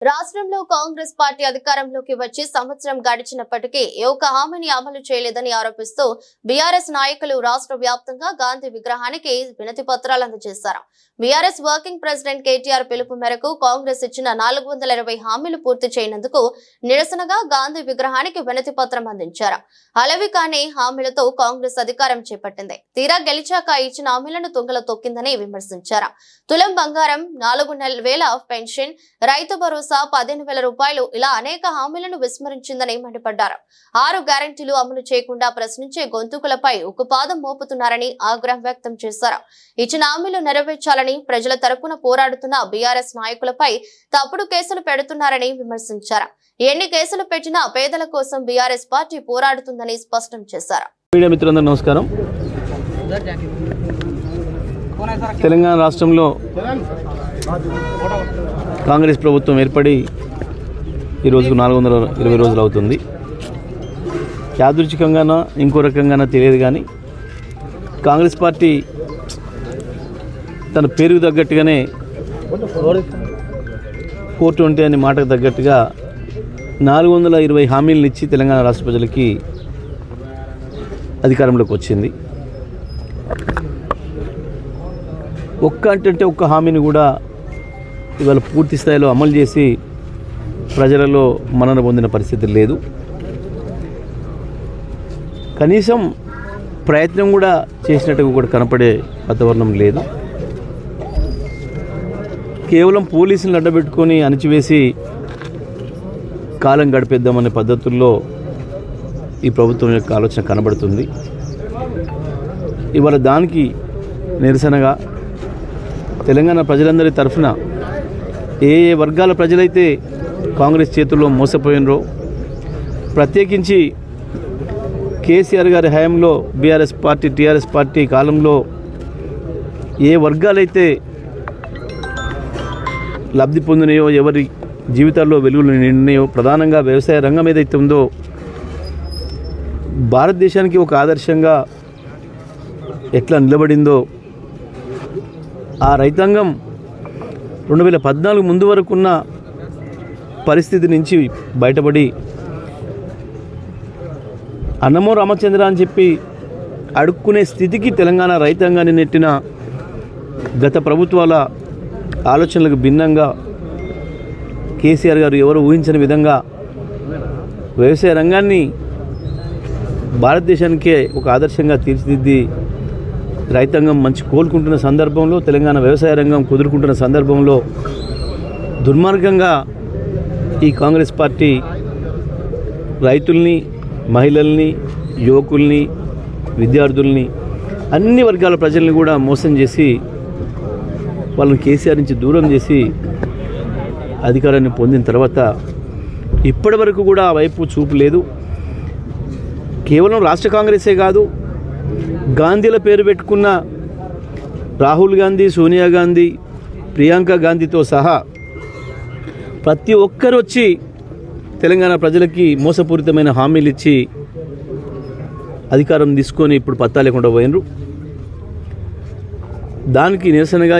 రాష్ట్రంలో కాంగ్రెస్ పార్టీ అధికారంలోకి వచ్చి సంవత్సరం గడిచినప్పటికీ ఏ ఒక్క హామీని అమలు చేయలేదని ఆరోపిస్తూ బీఆర్ఎస్ నాయకులు రాష్ట్ర వ్యాప్తంగా గాంధీ విగ్రహానికి వినతి పత్రాలు అందజేశారు. బీఆర్ఎస్ వర్కింగ్ ప్రెసిడెంట్ కేటీఆర్ పిలుపు మేరకు కాంగ్రెస్ ఇచ్చిన 420 హామీలు పూర్తి చేయనందుకు నిరసనగా గాంధీ విగ్రహానికి వినతి పత్రం అందించారు. అలవి కాని హామీలతో కాంగ్రెస్ అధికారం చేపట్టింది. తీరా గెలిచాక ఇచ్చిన హామీలను తుంగలో తొక్కిందని విమర్శించారు. తులం బంగారం, 4,000 పెన్షన్, రైతు భరోసా, 15,000 రూపాయలు ఇలా అనేక హామీలను విస్మరించిందని మండిపడ్డారు. 6 గ్యారెంటీలు అమలు చేయకుండా ప్రశ్నించే గొంతుకులపై ఉక్కుపాదం మోపుతున్నారని ఆగ్రహం వ్యక్తం చేశారు. ఇచ్చిన హామీలు నెరవేర్చాలని ప్రజల తరపున పోరాడుతున్న బీఆర్ఎస్ నాయకులపై తప్పుడు కేసులు పెడుతున్నారని విమర్శించారు. ఎన్ని కేసులు పెట్టినా పేదల కోసం బీఆర్ఎస్ పార్టీ పోరాడుతుందని స్పష్టం చేశారు. మీడియా మిత్రులందరూ నమస్కారం. తెలంగాణ రాష్ట్రంలో కాంగ్రెస్ ప్రభుత్వం ఏర్పడి ఈ రోజుకు 420 రోజులు అవుతుంది. యాదృచ్ఛికంగానో ఇంకో రకంగానో తెలియదు, కానీ కాంగ్రెస్ పార్టీ తన పేరుకు తగ్గట్టుగానే 420 అనే మాటకు తగ్గట్టుగా 420 హామీలను ఇచ్చి తెలంగాణ రాష్ట్ర ప్రజలకి అధికారంలోకి వచ్చింది. ఒక్క హామీని కూడా ఇవాళ పూర్తి స్థాయిలో అమలు చేసి ప్రజలలో మన్నన పొందిన పరిస్థితి లేదు. కనీసం ప్రయత్నం కూడా చేసినట్టుగా కూడా కనపడే వాతావరణం లేదు. కేవలం పోలీసులను అడ్డబెట్టుకొని అణిచివేసి కాలం గడిపేద్దామనే పద్ధతుల్లో ఈ ప్రభుత్వం యొక్క ఆలోచన కనబడుతుంది. ఇవాళ దానికి నిరసనగా తెలంగాణ ప్రజలందరి తరఫున ఏ వర్గాల ప్రజలైతే కాంగ్రెస్ చేతుల్లో మోసపోయినరో, ప్రత్యేకించి కేసీఆర్ గారి హయాంలో బీఆర్ఎస్ పార్టీ టీఆర్ఎస్ పార్టీ కాలంలో ఏ వర్గాలైతే లబ్ధి పొందినాయో, ఎవరి జీవితాల్లో వెలుగులు నిండినాయో, ప్రధానంగా వ్యవసాయ రంగం ఏదైతే ఉందో భారతదేశానికి ఒక ఆదర్శంగా ఎట్లా నిలబడిందో, ఆ రైతాంగం 2014 ముందు వరకు ఉన్న పరిస్థితి నుంచి బయటపడి అన్నమో రామచంద్ర అని చెప్పి అడుక్కునే స్థితికి తెలంగాణ రైతాంగాన్ని నెట్టిన గత ప్రభుత్వాల ఆలోచనలకు భిన్నంగా కేసీఆర్ గారు ఎవరు ఊహించని విధంగా వ్యవసాయ రంగాన్ని భారతదేశానికే ఒక ఆదర్శంగా తీర్చిదిద్ది రైతాంగం మంచి కోలుకుంటున్న సందర్భంలో, తెలంగాణ వ్యవసాయ రంగం కుదురుకుంటున్న సందర్భంలో దుర్మార్గంగా ఈ కాంగ్రెస్ పార్టీ రైతుల్ని, మహిళల్ని, యువకుల్ని, విద్యార్థుల్ని, అన్ని వర్గాల ప్రజల్ని కూడా మోసం చేసి వాళ్ళని కేసీఆర్ నుంచి దూరం చేసి అధికారాన్ని పొందిన తర్వాత ఇప్పటి వరకు కూడా ఆ వైపు చూపు లేదు. కేవలం రాష్ట్ర కాంగ్రెసే కాదు, గాంధీల పేరు పెట్టుకున్న రాహుల్ గాంధీ, సోనియా గాంధీ, ప్రియాంక గాంధీతో సహా ప్రతి ఒక్కరు వచ్చి తెలంగాణ ప్రజలకి మోసపూరితమైన హామీలు ఇచ్చి అధికారం తీసుకొని ఇప్పుడు పత్తా లేకుండా పోయినరు. దానికి నిరసనగా